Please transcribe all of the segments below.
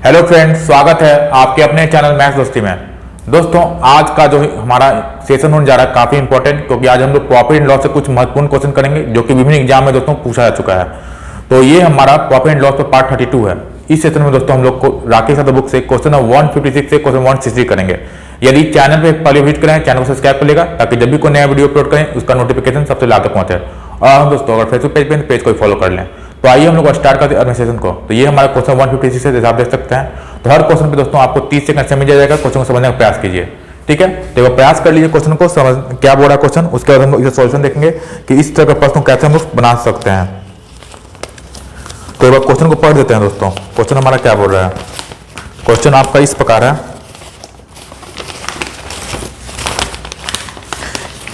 Hello friends, स्वागत है आपके अपने चैनल मैथ्स दोस्ती में। दोस्तों, आज का जो हमारा सेशन होने जा रहा है काफी इंपॉर्टेंट, क्योंकि आज हम लोग प्रॉफिट एंड लॉस से कुछ महत्वपूर्ण क्वेश्चन करेंगे जो कि विभिन्न एग्जाम में दोस्तों पूछा जा चुका है। तो ये हमारा प्रॉफिट एंड लॉस पर पार्ट 32 है। इस सेशन में दोस्तों हम लोग को राकेश यादव बुक से क्वेश्चन 156 से क्वेश्चन 160 करेंगे। यदि चैनल पे पहले विजिट करें, चैनल को सब्सक्राइब कर लेगा ताकि जब भी कोई नया वीडियो अपलोड करें उसका नोटिफिकेशन सबसे लाभ तक पहुंचे। और हम दोस्तों अगर फेसबुक पेज पे पेज को फॉलो कर लें। तो आइए हम लोग स्टार्ट करते हैं सेशन को। तो ये हमारा क्वेश्चन 156 से आप देख सकते हैं। तो हर क्वेश्चन पे दोस्तों आपको 30 सेकंड समय मिल जाएगा क्वेश्चन को समझने का प्रयास कीजिए। ठीक है, तो प्रयास कर लीजिए क्वेश्चन को समझ क्या बोल रहा है क्वेश्चन। उसके बाद हम लोग इसे सॉल्यूशन देखेंगे कि इस तरह का प्रश्न कैसे हम लोग बना सकते हैं। तो एक बार क्वेश्चन को पढ़ देते हैं दोस्तों। क्वेश्चन हमारा क्या बोल रहा है। क्वेश्चन आपका इस प्रकार है,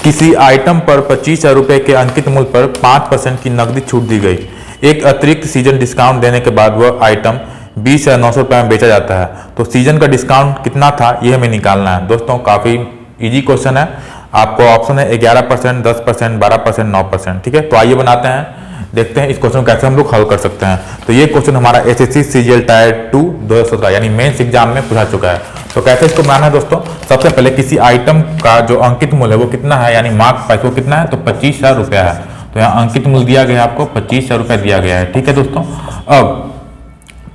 किसी आइटम पर 25,000 रुपए के अंकित मूल्य पर 5% की नकदी छूट दी गई। एक अतिरिक्त सीजन डिस्काउंट देने के बाद वह आइटम 20,900 रुपए में बेचा जाता है। तो सीजन का डिस्काउंट कितना था ये हमें निकालना है। दोस्तों काफी इजी क्वेश्चन है। आपको ऑप्शन है 11%, 10%, 12%, 9%। ठीक है, तो आइए बनाते हैं, देखते हैं इस क्वेश्चन को कैसे हम लोग हल कर सकते हैं। तो ये क्वेश्चन हमारा एसएससी सीजीएल टायर 2 2017 यानी मेंस एग्जाम में पूछा चुका है। तो कैसे इसको बनाना है दोस्तों। सबसे पहले किसी आइटम का जो अंकित मूल्य है वो कितना है, यानी मार्क प्राइस वो कितना है, तो 25,000 रुपया है। तो यहाँ अंकित मूल्य दिया गया है, आपको 25,000 रुपया दिया गया है। ठीक है दोस्तों, अब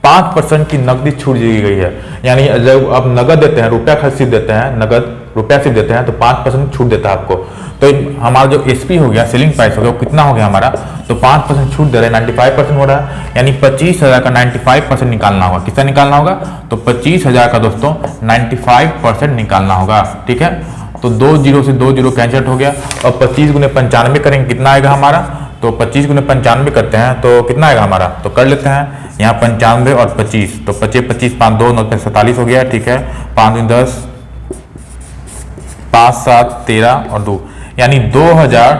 5% की नकदी छूट दी गई है, यानी जब आप नगद देते हैं, रुपया खर्च सिर्फ देते हैं, नगद रुपया सिर्फ देते हैं तो 5% छूट देता है आपको। तो हमारा जो एसपी हो गया, सेलिंग प्राइस हो गया, वो कितना हो गया हमारा, तो 5% छूट दे रहे हैं, 95% हो रहा है। यानी 25,000 का 95% निकालना होगा। कितना निकालना होगा, तो 25,000 का दोस्तों 95% निकालना होगा। ठीक है, तो 2 जीरो से 2 जीरो कैंसिल हो गया। और 25 गुने 95 करेंगे, कितना आएगा हमारा, तो 25 गुने 95 करते हैं तो कितना आएगा हमारा, तो कर लेते हैं यहाँ 95 और 25, तो 25 25 5 2 9 47 हो गया। ठीक है, 5 10 5 7 13 और 2 यानी 2000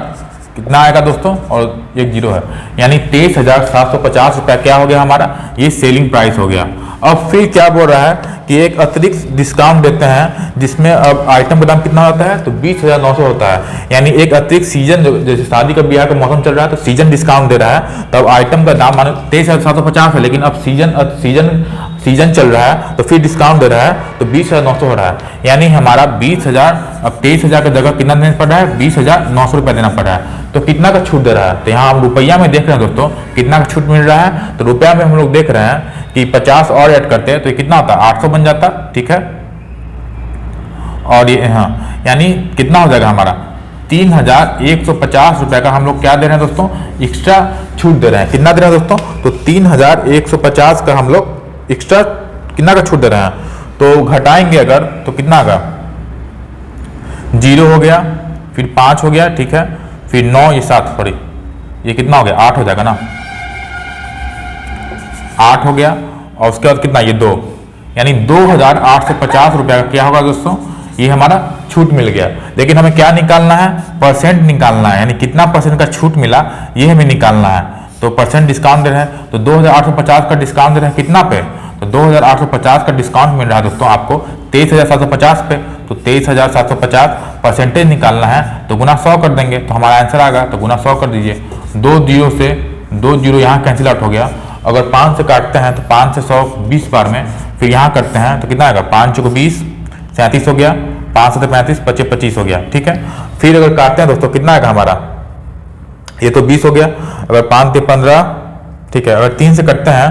कितना आएगा दोस्तों, और एक जीरो है, यानी 23,750 रुपया क्या हो गया हमारा, ये सेलिंग प्राइस हो गया। अब फिर क्या बोल रहा है कि एक अतिरिक्त डिस्काउंट देते हैं जिसमें अब आइटम का दाम कितना होता है, तो 20,900 होता है। यानी एक अतिरिक्त सीजन, जैसे शादी का ब्याह का मौसम चल रहा है तो सीजन डिस्काउंट दे रहा है, तब आइटम का दाम मानो 23,750 है, लेकिन अब सीजन चल रहा है तो फिर डिस्काउंट दे रहा है तो 20,900 हो रहा है। यानी हमारा 20,000 अब 23,000 की जगह कितना देना पड़ रहा है, 20,900 रुपया देना पड़ रहा है। तो कितना का छूट दे रहा है, तो यहाँ हम रुपया में देख रहे हैं दोस्तों कितना का छूट मिल रहा है। तो रुपया में हम लोग देख रहे हैं कि 50 और ऐड करते हैं तो ये कितना होता है, 800 बन जाता। ठीक है, और ये हाँ यानी कितना हो जाएगा हमारा, 3,150 रुपए का हम लोग क्या दे रहे हैं दोस्तों, एक्स्ट्रा छूट दे रहे हैं। कितना दे रहे हैं दोस्तों, तो 3,150 का हम लोग एक्स्ट्रा कितना का छूट दे रहे हैं। तो घटाएंगे अगर तो कितना आएगा, 0 हो गया, फिर 5 हो गया। ठीक है, फिर 9 ये 7 सॉरी ये कितना हो गया, 8 हो जाएगा ना, 8 हो गया। और उसके बाद कितना, ये 2, यानी 2,850 रुपया का क्या होगा दोस्तों, ये हमारा छूट मिल गया। लेकिन हमें क्या निकालना है, परसेंट निकालना है, यानी कितना परसेंट का छूट मिला ये हमें निकालना है। तो परसेंट डिस्काउंट दे रहे हैं, तो 2,850 का डिस्काउंट दे रहे हैं कितना पे, तो 2,850 का डिस्काउंट मिल रहा है दोस्तों आपको 23,750 पे। तो 23,750 परसेंटेज निकालना है तो गुना 100 कर देंगे तो हमारा आंसर आ गया। तो गुना 100 कर दीजिए, 2 जीरो से 2 जीरो यहाँ कैंसिल आउट हो गया। अगर 5 से काटते हैं तो 5 से 100 20 बार में, फिर यहाँ करते हैं तो कितना आएगा, 5 को 20 37 हो गया, 5 से 35 25 25 हो गया। ठीक है, फिर अगर काटते हैं दोस्तों कितना आएगा हमारा, ये तो 20 हो गया। अगर 5 से 15, ठीक है, अगर 3 से कटते हैं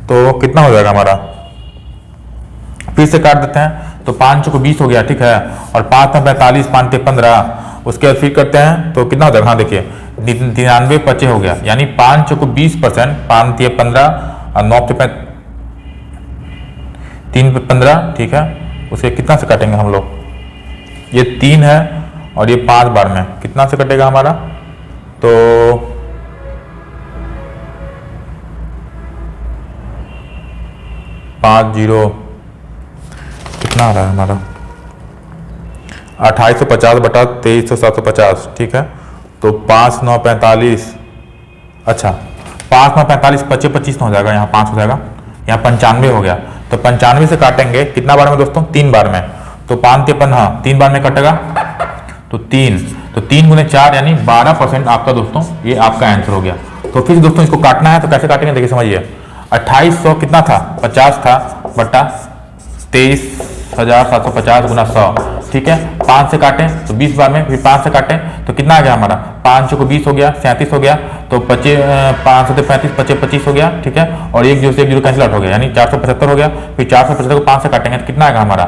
तो कितना हो जाएगा हमारा, फिर से काट देते हैं तो 5 को 20 हो गया। ठीक है, और 5 में 45 5 से 15, उसके बाद फिर करते हैं तो कितना हो जाएगा, हाँ देखिए 93 25 हो गया, यानी 5 को 20%, 5 से 15 और 9 से 3 पे 15। ठीक है, उसे कितना से काटेंगे हम लोग, ये 3 है और ये 5 बार में कितना से कटेगा हमारा, तो 5 जीरो कितना आ रहा है हमारा, 2850 बटा 23,750। ठीक है, तो 5 9 45, अच्छा 5 9 45 25 25 हो जाएगा, यहाँ 5 हो जाएगा, यहाँ 95 हो गया। तो 95 से काटेंगे कितना बार में दोस्तों, 3 बार में। तो 5 से 15 3 बार में कटेगा तो 3, तो 3 गुने 4 यानी 12% आपका दोस्तों ये आपका आंसर हो गया। तो फिर दोस्तों इसको काटना है तो कैसे काटेंगे देखिए समझिए। 2800 कितना था, 50 था, बटा 23,750 गुना 100, ठीक है। 5 से काटें तो 20 बार में, फिर 5 से काटें तो कितना आ गया हमारा, 5 को 20 हो गया, 37 हो गया, तो 5 से 35, 25 हो गया, ठीक है। और एक जीरो से एक जीरो कैंसिल आउट हो गया, यानी 475 हो गया। फिर 475 को 5 से काटेंगे तो कितना आएगा हमारा,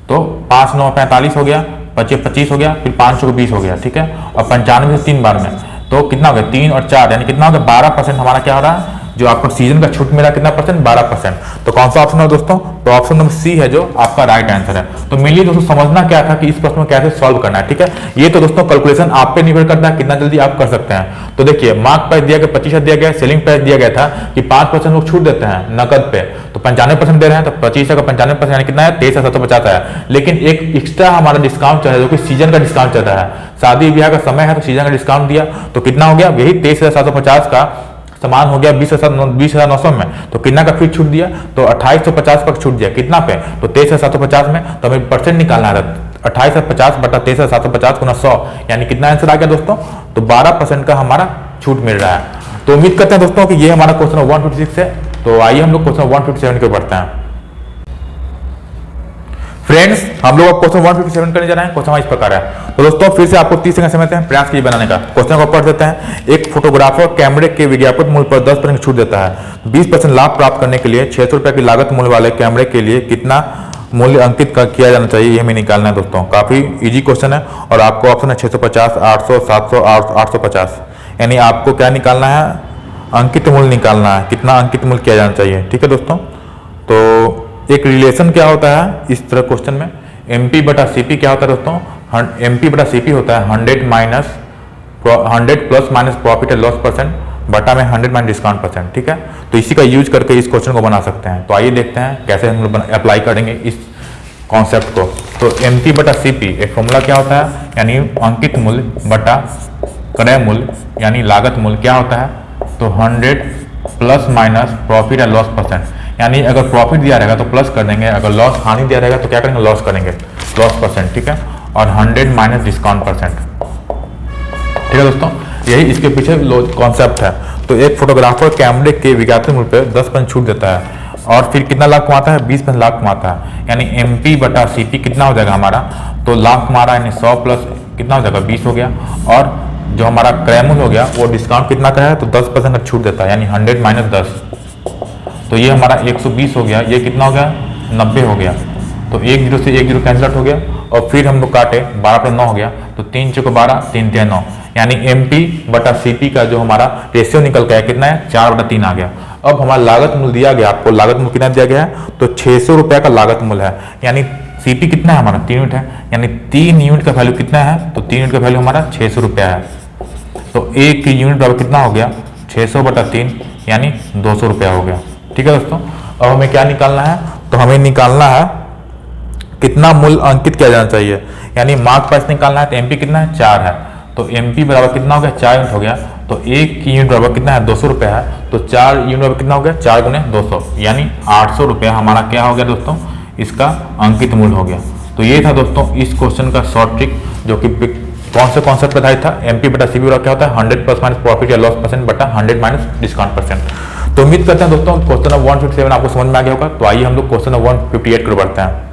तो 5 9 45 हो गया, 25 हो गया, फिर 500 को 20 हो गया, ठीक है। और 95 से 3 बार में तो कितना हो गया, 3 और 4 यानी कितना हो गया, 12% हमारा क्या हो रहा है, जो आपको सीजन का छूट मिला कितना परसेंट, 12%। तो कौन सा ऑप्शन है दोस्तों, तो ऑप्शन नंबर सी है जो आपका राइट आंसर है। तो मेनली दोस्तों समझना क्या था कि इस प्रश्न में कैसे सॉल्व करना है, ठीक है। ये तो दोस्तों कैलकुलेशन आप पे निर्भर करता है कितना जल्दी आप कर सकते हैं। तो देखिए मार्क प्राइस दिया गया 25 दिया गया, सेलिंग प्राइस दिया गया था कि 5% लोग छूट देते हैं नकद पे, तो 95% दे रहे हैं, तो 25 का 95% यानी कितना है, 23,750 है। लेकिन एक एक्स्ट्रा हमारा डिस्काउंट चल रहा है जो कि सीजन का डिस्काउंट चल रहा है, शादी ब्याह का समय है तो सीजन का डिस्काउंट दिया, तो कितना हो गया, यही 23,750 का समान हो गया 20,900 में, तो कितना का फिर छूट दिया, तो 2850 का छूट दिया कितना पे, तो 23,750 में। तो हमें परसेंट निकालना है, 2850 बटा 23,750 गुना 100, यानी कितना आंसर आ गया दोस्तों, तो 12% का हमारा छूट मिल रहा है। तो उम्मीद करते हैं दोस्तों कि ये हमारा क्वेश्चन 156 है। तो आइए हम लोग क्वेश्चन 157 के बढ़ते हैं। फ्रेंड्स हम लोग क्वेश्चन 157 करने जा रहे हैं। क्वेश्चन इस प्रकार है, तो दोस्तों फिर से आपको 30 सेकंड समय देते हैं प्रयास कीजिए बनाने का। क्वेश्चन को पढ़ देते हैं। एक फोटोग्राफर कैमरे के विज्ञापित मूल्य पर 10% छूट देता है। 20% लाभ प्राप्त करने के लिए 600 रुपए की लागत मूल्य वाले कैमरे के लिए कितना मूल्य अंकित किया जाना चाहिए, ये हमें निकालना है दोस्तों। काफी इजी क्वेश्चन है और आपको ऑप्शन है 650, 800, 700, 850, यानी आपको क्या निकालना है, अंकित मूल्य निकालना है, कितना अंकित मूल्य किया जाना चाहिए, ठीक है दोस्तों। तो एक रिलेशन क्या होता है इस तरह क्वेश्चन में, MP बटा CP क्या होता है दोस्तों, MP बटा CP होता है 100 plus minus profit and loss percent बटा में 100 माइनस डिस्काउंट परसेंट, ठीक है। तो इसी का यूज करके इस क्वेश्चन को बना सकते हैं। तो आइए देखते हैं कैसे हम लोग अप्लाई करेंगे इस कॉन्सेप्ट को। तो MP बटा CP एक फॉर्मूला क्या होता है, यानी अंकित मूल्य बटा क्रय मूल्य यानी लागत मूल्य क्या होता है, तो 100 plus minus profit and loss percent, यानी अगर प्रॉफिट दिया रहेगा तो प्लस कर देंगे, अगर लॉस हानि दिया रहेगा तो क्या करेंगे, लॉस करेंगे, लॉस परसेंट, ठीक है। और 100 माइनस डिस्काउंट परसेंट, ठीक है दोस्तों, यही इसके पीछे कॉन्सेप्ट है। तो एक फोटोग्राफर कैमरे के विज्ञापन मूल्य पर 10% छूट देता है और फिर कितना लाभ कमाता है, 20% लाभ कमाता है, यानी MP बटा CP कितना हो जाएगा हमारा, तो लाभ कमा यानी 100 प्लस कितना हो जाएगा, 20 हो गया। और जो हमारा क्रय मूल्य हो गया वो डिस्काउंट कितना का है, तो 10% का छूट देता है, यानी 100 माइनस 10, तो ये हमारा 120 हो गया, ये कितना हो गया, 90 हो गया। तो एक जीरो से एक जीरो कैंसिल आउट हो गया और फिर हम लोग काटे 12 पर 9 हो गया, तो 3 चौको 12, 3 3 9, यानी MP बटा CP का जो हमारा रेशियो निकल के है कितना है, 4 बटा 3 आ गया। अब हमारा लागत मूल्य दिया गया, आपको लागत मूल्य कितना दिया गया है, तो 600 रुपए का लागत मूल्य है, यानी CP कितना है हमारा, 3 यूनिट है, यानी 3 यूनिट का वैल्यू कितना है, तो 3 यूनिट का वैल्यू हमारा 600 रुपया है। तो एक यूनिट बराबर कितना हो गया, 600 बटा 3 यानी 200 रुपया हो गया, ठीक है दोस्तों। अब हमें क्या निकालना है, तो हमें निकालना है कितना मूल्य अंकित किया जाना चाहिए, यानी मार्क प्राइस निकालना है। तो MP कितना है, 4 है, तो MP बराबर कितना हो गया, 4 यूनिट हो गया, तो एक यूनिट बराबर कितना है, 200 रुपया है, तो 4 यूनिट बराबर कितना हो गया, 4 गुने 200, यानी 800 रुपया हमारा क्या हो गया दोस्तों, इसका अंकित मूल्य हो गया। तो ये था दोस्तों इस क्वेश्चन का शॉर्ट ट्रिक, जो कि कौन से कॉन्सेप्ट पर आधारित था, MP बटा CP बराबर क्या होता है, 100 प्लस माइनस प्रॉफिट या लॉस परसेंट बटा 100 माइनस डिस्काउंट परसेंट। तो उम्मीद करते हैं दोस्तों क्वेश्चन 157 आपको समझ में आ गया होगा। तो आइए हम लोग क्वेश्चन 158 को बढ़ते हैं।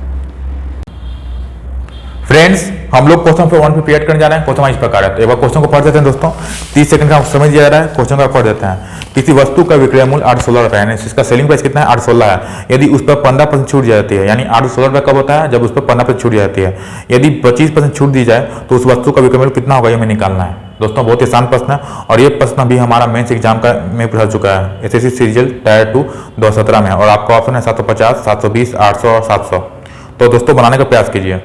फ्रेंड्स हम लोग क्वेश्चन पर 158 करने जा रहे हैं। क्वेश्चन इस प्रकार है, तो एक बार क्वेश्चन को पढ़ देते हैं दोस्तों, 30 सेकंड का समझ दिया जा रहा है। क्वेश्चन का पढ़ देते हैं। किसी वस्तु का विक्रय मूल्य 816 रुपए है, इसका सेलिंग प्राइस कितना है, 816 है। यदि उस पर 15% छूट जाती है, यानी 816 रुपए कब होता है, जब उस पर 15% छूट जाती है। यदि 25% छूट दी जाए तो उस वस्तु का विक्रय मूल्य कितना होगा, ये हमें निकालना है दोस्तों। बहुत ही आसान प्रश्न है और ये प्रश्न भी हमारा मेंस एग्जाम का में पूछा चुका है, SSC सीरियल टायर 2 2017 में, और आपका ऑप्शन है 750, 720, 800 और 700। तो दोस्तों बनाने का प्रयास कीजिए।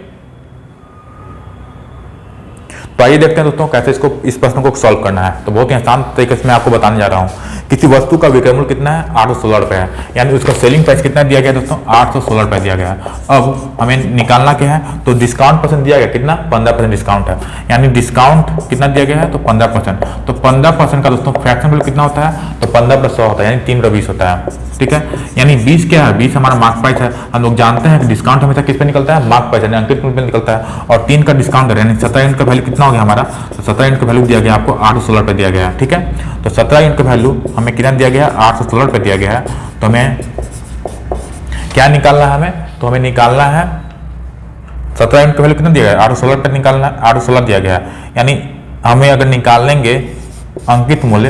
तो आइए देखते हैं दोस्तों कैसे इसको इस प्रश्न को सॉल्व करना है। तो बहुत ही आसान तरीके से मैं आपको बताने जा रहा हूँ। किसी वस्तु का विक्रय मूल्य कितना है, 816 रुपए है, यानी उसका सेलिंग प्राइस कितना दिया गया दोस्तों, 816 रुपए दिया गया है। अब हमें निकालना क्या है, तो डिस्काउंट परसेंट दिया गया कितना, 15% डिस्काउंट है, यानी डिस्काउंट कितना दिया गया है, तो 15%। तो 15% का दोस्तों फ्रैक्शन वैल्यू कितना होता है, तो 15 + 100 होता है, यानी 3/20 होता है, ठीक है। यानी 20 क्या है, 20 हमारा मार्क प्राइस है। हम लोग जानते हैं कि डिस्काउंट हमेशा किस पे निकलता है, मार्क प्राइस यानी अंकित मूल्य पे निकलता है, और 3 का डिस्काउंट है, यानी 17 यूनिट का वैल्यू कितना हो गया हमारा, तो 17 यूनिट का वैल्यू दिया गया आपको 816 रुपए दिया गया है, ठीक है। तो 17 यूनिट का वैल्यू हमें कितना दिया गया है, 816 रुपए दिया गया है। तो हमें क्या निकालना है, तो हमें निकालना है 17 यूनिट का वैल्यू कितना दिया गया है, 816 रुपये निकालना है, 816 दिया गया है। यानी हमें अगर निकाल लेंगे अंकित मूल्य,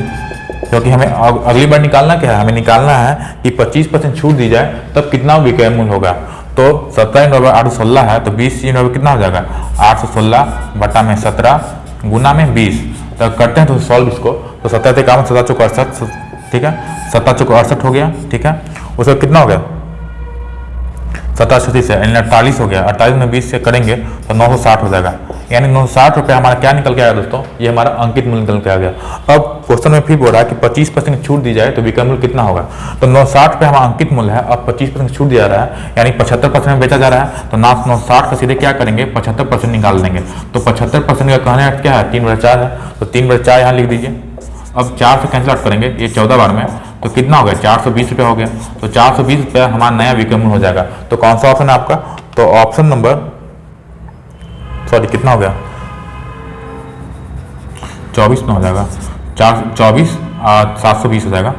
क्योंकि हमें अगली बार निकालना क्या है, हमें निकालना है कि 25% छूट दी जाए तब कितना विक्रय मूल्य होगा। तो 17 × 816 है, तो 20 यूनिट कितना हो जाएगा, 816 बटा में 17 गुना में 20। तो करते हैं तो सॉल्व इसको, तो 17 से काम 17 चौक 68, ठीक है, 17 चौक 68 हो गया, ठीक है। उसका कितना हो गया, 17 से यानी 48 हो गया, 48 में 20 से करेंगे तो 960 हो जाएगा। यानी 960 रुपये हमारा क्या निकल के आया दोस्तों, ये हमारा अंकित मूल्य निकल के आ गया। अब क्वेश्चन में फिर बोल रहा है कि 25% छूट दी जाए तो विक्रय मूल्य कितना होगा। तो 960 रुपये हमारा अंकित मूल्य है, अब 25% छूट दिया जा रहा है, यानी 75% में बेचा जा रहा है। तो 960 का सीधे क्या करेंगे, 75% निकाल देंगे। तो 75% का कहने का क्या है, 3/4 है, तो 3/4 यहाँ लिख दीजिए। अब 4 से कैंसिल आउट करेंगे, ये 14 बार में, तो कितना हो गया, 420 रुपये हो गया। तो 420 रुपये हमारा नया विक्रय मूल्य हो जाएगा। तो कौन सा ऑप्शन है आपका, तो ऑप्शन नंबर कितना हो गया, 24 में हो जाएगा, 24 और 720 हो जाएगा।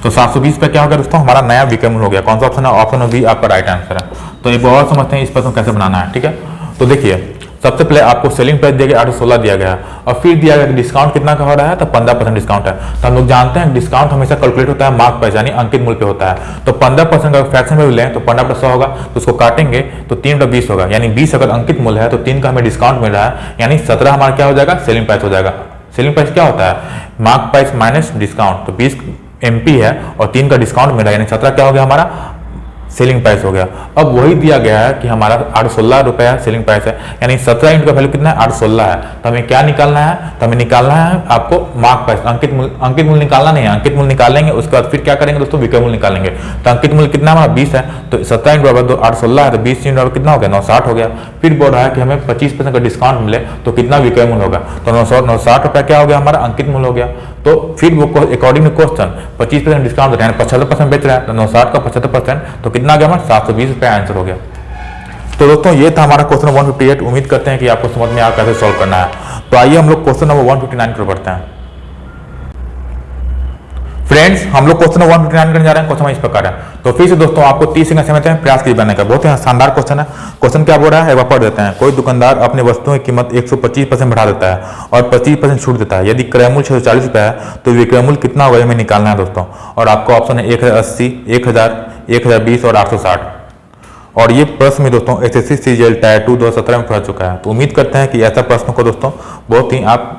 तो 720 पे क्या हो गया दोस्तों, हमारा नया विक्रय मूल्य हो गया। कौन सा ऑप्शन है, ऑप्शन बी आपका राइट आंसर है। तो एक और समझते हैं इस प्रश्न कैसे बनाना है, ठीक है। तो देखिए सबसे पहले आपको सेलिंग प्राइस दिया गया 816 दिया गया और फिर दिया गया कि डिस्काउंट कितना का हो रहा है, तो 15% डिस्काउंट है। तो हम लोग जानते हैं डिस्काउंट हमेशा कैलकुलेट होता है मार्क प्राइस यानी अंकित मूल्य पे होता है। तो 15% का फ्रैक्शन वैल्यू लें तो 15% होगा, तो उसको काटेंगे तो 3/20 होगा, यानी 20 अगर अंकित मूल्य है तो 3 का हमें डिस्काउंट मिल रहा है, यानी 17 हमारा क्या हो जाएगा, सेलिंग प्राइस हो जाएगा। सेलिंग प्राइस क्या होता है, मार्क प्राइस माइनस डिस्काउंट। तो 20 MP है और 3 का डिस्काउंट मिल रहा है, यानी 17 क्या हो गया हमारा सेलिंग प्राइस हो गया। अब वही दिया गया है कि हमारा 816 रुपया सेलिंग प्राइस है, यानी 17 यूनिट का वैल्यू कितना है, 816 है। तो हमें क्या निकालना है, तो हमें निकालना है आपको मार्क प्राइस, अंकित मूल्य निकालना नहीं है। अंकित मूल्य निकालेंगे उसके बाद फिर क्या करेंगे दोस्तों, विक्रय मूल्य निकालेंगे। तो अंकित मूल्य कितना हमारा 20 है, तो 17 यूनिट बराबर 816 है, तो 20 यूनिट कितना हो गया, 960 हो गया। फिर बोल रहा है कि हमें 25% का डिस्काउंट मिले तो कितना विक्रय मूल्य होगा, तो 960 रुपया क्या हो गया हमारा अंकित मूल्य हो गया। तो फिर वो अकॉर्डिंग टू क्वेश्चन 25% डिस्काउंट यानी 75% बेच रहा है, तो 960 का 75% तो कितना आ गया हमारा 720 रुपया आंसर हो गया। तो दोस्तों ये था हमारा क्वेश्चन 158। उम्मीद करते हैं कि आपको समझ में आ कैसे सॉल्व करना है। तो आइए हम लोग क्वेश्चन नंबर 159 पर बढ़ते हैं। फ्रेंड्स हम लोग क्वेश्चन 159 करने जा रहे हैं। क्वेश्चन इस प्रकार है, तो फिर से दोस्तों आपको 30 सेकंड समय में प्रयास कीजिए बनाने का। बहुत ही शानदार क्वेश्चन है। क्वेश्चन क्या बोल रहा है, एक बार पढ़ देते हैं। कोई दुकानदार अपने वस्तुओं की कीमत 125% बढ़ा देता है और 25% छूट देता है। यदि क्रय मूल्य 640 रुपये है तो विक्रय मूल्य कितना होगा, हमें निकालना है दोस्तों। और आपको ऑप्शन है 1080, 1000, 1020 और 860। और ये प्रश्न में दोस्तों SSC CGL टायर 2 2017 में पढ़ चुका है। तो उम्मीद करते हैं कि ऐसा प्रश्न को दोस्तों बहुत ही आप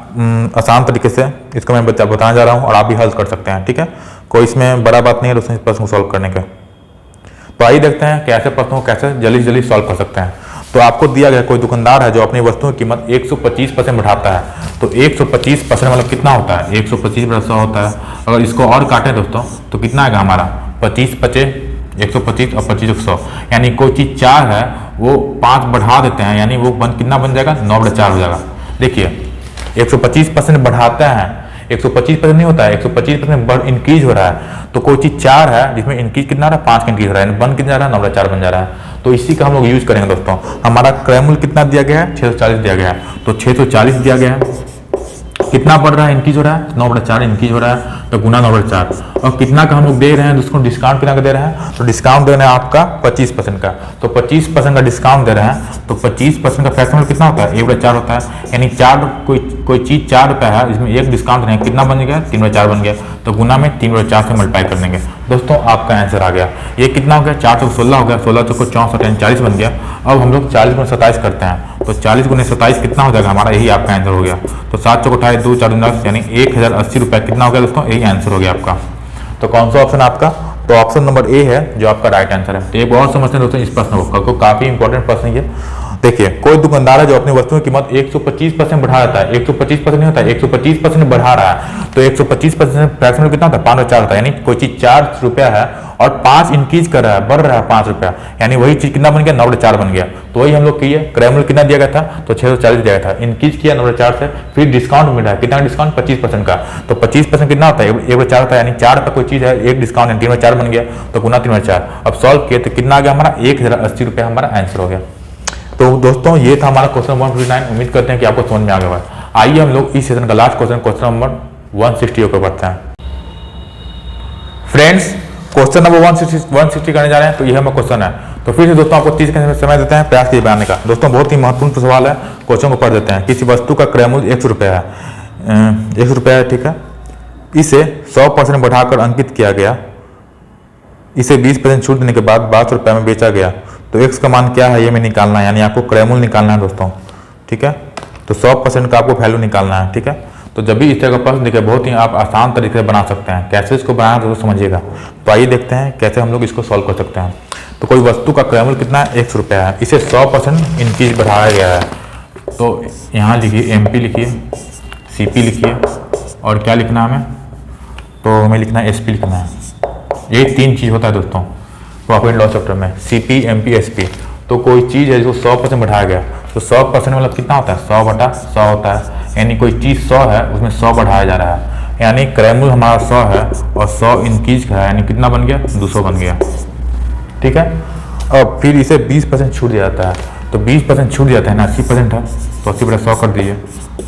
आसान तरीके से इसको मैं बताने जा रहा हूँ और आप भी हल कर सकते हैं, ठीक है। कोई इसमें बड़ा बात नहीं है दोस्तों इस प्रश्न को सॉल्व करने के। तो आइए देखते हैं कि ऐसे प्रश्नों को कैसे जल्दी जल्दी सॉल्व कर सकते हैं। तो आपको दिया गया कोई दुकानदार है जो अपनी वस्तुओं की कीमत 125% बढ़ाता है। तो 125% मतलब कितना होता है, 125% होता है। अगर इसको और काटें दोस्तों तो कितना आएगा हमारा 25 25 125 और 25 100, यानी कोई चीज़ 4 है वो 5 बढ़ा देते हैं, यानी वो कितना बन जाएगा 9/4 हो जाएगा। देखिए 125% बढ़ाते हैं, 125% नहीं होता है, 125% इंक्रीज हो रहा है। तो कोई चीज़ 4 है जिसमें इंक्रीज कितना रहा है 5 का इंक्रीज हो रहा है, बन कितना जा रहा है 9/4 बन जा रहा है। तो इसी का हम लोग यूज करेंगे दोस्तों। हमारा क्रय मूल्य कितना दिया गया है 640 दिया गया है, तो 640 दिया गया है, कितना बढ़ रहा है इंक्रीज हो रहा है 9/4 इंक्रीज हो रहा है, तो गुना 9/4। और कितना का हम लोग दे रहे हैं दोस्तों, डिस्काउंट कितना का दे रहे हैं, तो डिस्काउंट दे रहे हैं आपका 25% का। तो 25% का डिस्काउंट दे रहे हैं, तो 25% का फ्रैक्शन कितना होता है 1/4 होता है, यानी 4 कोई चीज़ 4 रुपये है जिसमें एक डिस्काउंट है, कितना बन गया 3/4 बन गया। तो गुना में 3/4 से मल्टीप्लाई कर देंगे दोस्तों, आपका आंसर आ गया। ये कितना हो गया 416 हो गया, 16 चौको 64 यानी 40 बन गया। अब हम लोग 40 × 27 करते हैं, तो 40 × 27 कितना हो जाएगा हमारा, यही आपका आंसर हो गया। तो 7 चौको 28 2 4 10 यानी 1080 रुपये कितना हो गया दोस्तों, यही आंसर हो गया आपका। तो कौन सा ऑप्शन आपका, तो ऑप्शन नंबर ए है जो आपका राइट आंसर है। तो एक और समझते हैं दोस्तों इस प्रश्न को, काफी इंपॉर्टेंट प्रश्न है। देखिए कोई दुकानदार है जो अपनी वस्तुओं की कीमत 125% बढ़ा देता है, 125% नहीं होता है 125% बढ़ा रहा है। तो 125% फ्रैक्शन कितना होता है 5/4 होता है, यानी कोई चीज 4 रुपया है और 5 इंक्रीज कर रहा है, बढ़ रहा है 5 रुपया, यानी वही चीज कितना बन गया 9/4 बन गया। तो वही हम लोग किए, क्रय मूल्य कितना दिया गया था, तो 640 दिया गया था, इंक्रीज किया 9/4 से, फिर डिस्काउंट मिल रहा है, कितना डिस्काउंट 25% का। तो 25% कितना होता है 1/4 होता है, यानी 4 का कोई चीज है एक डिस्काउंट 3/4 बन गया, तो गुना 3/4। अब सॉल्व किए तो कितना आ गया हमारा 1080 रुपया हमारा आंसर हो गया। तो दोस्तों ये था हमारा क्वेश्चन 159। उम्मीद करते हैं कि आपको समझ में आ गया है। आइए हम लोग इस सेशन का लास्ट क्वेश्चन नंबर 160 पर बढ़ते हैं। फ्रेंड्स क्वेश्चन नंबर 160 करने जा रहे हैं। तो यह हमारा क्वेश्चन है। तो फिर से दोस्तों आपको 30 सेकंड समय देते हैं प्रयास कीजिए बनाने का। दोस्तों बहुत ही महत्वपूर्ण सवाल है, क्वेश्चन को पढ़ देते हैं। किसी वस्तु का क्रय मूल्य 100 रुपया है, 100 रुपया है, ठीक है। इसे 100% बढ़ाकर अंकित किया गया, इसे 20% छूट देने के बाद 1200 रुपये में बेचा गया। तो एक्स का मान क्या है ये हमें निकालना है, यानी आपको क्रय मूल्य निकालना है दोस्तों, ठीक है। तो 100% का आपको वैल्यू निकालना है, ठीक है। तो जब भी इस तरह का प्रश्न दिखे बहुत ही आप आसान तरीके से बना सकते हैं। कैसे इसको बनाना है दोस्तों समझिएगा। तो आइए देखते हैं कैसे हम लोग इसको सॉल्व कर सकते हैं। तो कोई वस्तु का क्रय मूल्य कितना है, 100 रुपया है, इसे 100% इंक्रीज बढ़ाया गया है। तो यहाँ लिखिए MP लिखिए, CP लिखिए, और क्या लिखना है हमें, तो हमें लिखना है SP लिखना है। ये 3 चीज़ होता है दोस्तों प्रॉफिट एंड लॉस चैप्टर में, CP MP SP। तो कोई चीज़ है जिसको 100% बढ़ाया गया, तो 100% मतलब कितना होता है, 100/100 होता है। यानी कोई चीज़ 100 है उसमें 100 बढ़ाया जा रहा है, यानी क्रय मूल्य हमारा 100 है और 100 इंक्रीज का है, यानी कितना बन गया, 200 बन गया, ठीक है। और फिर इसे 20% छूट दिया जाता है। तो 20% छूट दिया जाता है ना, 80% है, तो 80/100 कर दीजिए,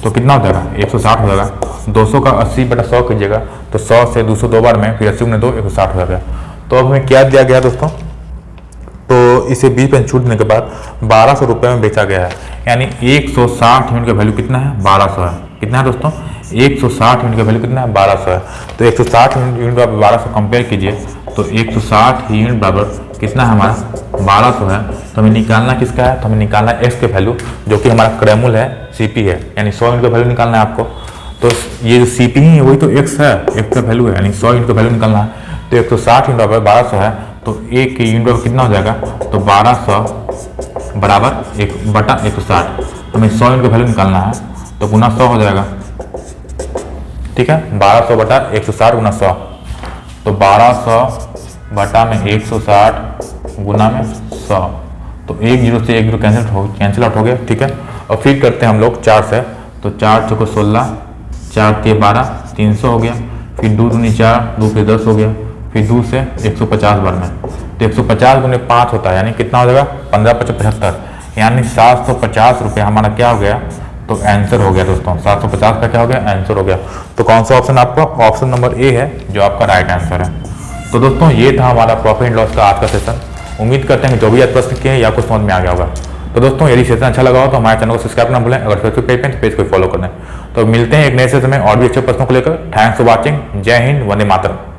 तो कितना हो जाएगा, 160 हो जाएगा। 200 का 80/100 कीजिएगा, तो 100 से 200 दो बार में, फिर 80 में 2 160 हो जाएगा। तो अब हमें क्या दिया गया दोस्तों, तो इसे 20% छूट देने के बाद 1200 रुपये में बेचा गया है, यानी 160 यूनिट का वैल्यू कितना है, 1200 है। कितना है दोस्तों, 160 यूनिट का वैल्यू कितना है, 1200 है। तो 160 यूनिट का 1200 कंपेयर कीजिए, तो 160 यूनिट बराबर कितना है हमारा, 1200 है। तो हमें निकालना किसका है, तो हमें निकालना है एक्स के वैल्यू, जो कि हमारा क्रय मूल्य है, CP है, यानी 100 यूनिट का वैल्यू निकालना है आपको। तो ये जो CP ही है वही तो एक्स है, एक्स का वैल्यू है, यानी 100 यूनिट का वैल्यू निकालना है। तो 160 यूनिट बराबर 1200 है, तो एक यूनिट बराबर कितना हो जाएगा, तो 1200 बराबर 1/160। हमें 100 यूनिट का वैल्यू निकालना है, तो गुना 100 हो जाएगा, ठीक है। 1200/160 गुना 100, तो 1200/160 गुना में 100, तो 1 0 से 1 0 कैंसिल आउट हो गया, ठीक है। और फिर करते हैं हम लोग 4 से, तो 4 चौको 16, 4 के 12, 300 हो गया। फिर 2 दूनी 4, 2 पे 10 हो गया। फिर 2 से 150 बार में, तो 150 गुने 5 होता है, यानी कितना हो जाएगा, 15×5 = 75, यानी 750 रुपये हमारा क्या हो गया, तो आंसर हो गया दोस्तों। 750 का क्या हो गया, आंसर हो गया। तो कौन सा ऑप्शन आपका, ऑप्शन नंबर A है जो आपका राइट आंसर है। तो दोस्तों ये था हमारा प्रॉफिट एंड लॉस का आज का सेशन। उम्मीद करते हैं कि जो भी आज प्रश्न किए हैं या कुछ समझ में आ गया होगा। तो दोस्तों यदि सेशन अच्छा लगा हो तो हमारे चैनल को सब्सक्राइब ना भूलें, अगर फेसबुक पेज पे पेज को फॉलो कर दें। तो मिलते हैं एक नए सेशन में और भी अच्छे प्रश्नों को लेकर। Thanks for watching. जय हिंद, वंदे मातरम।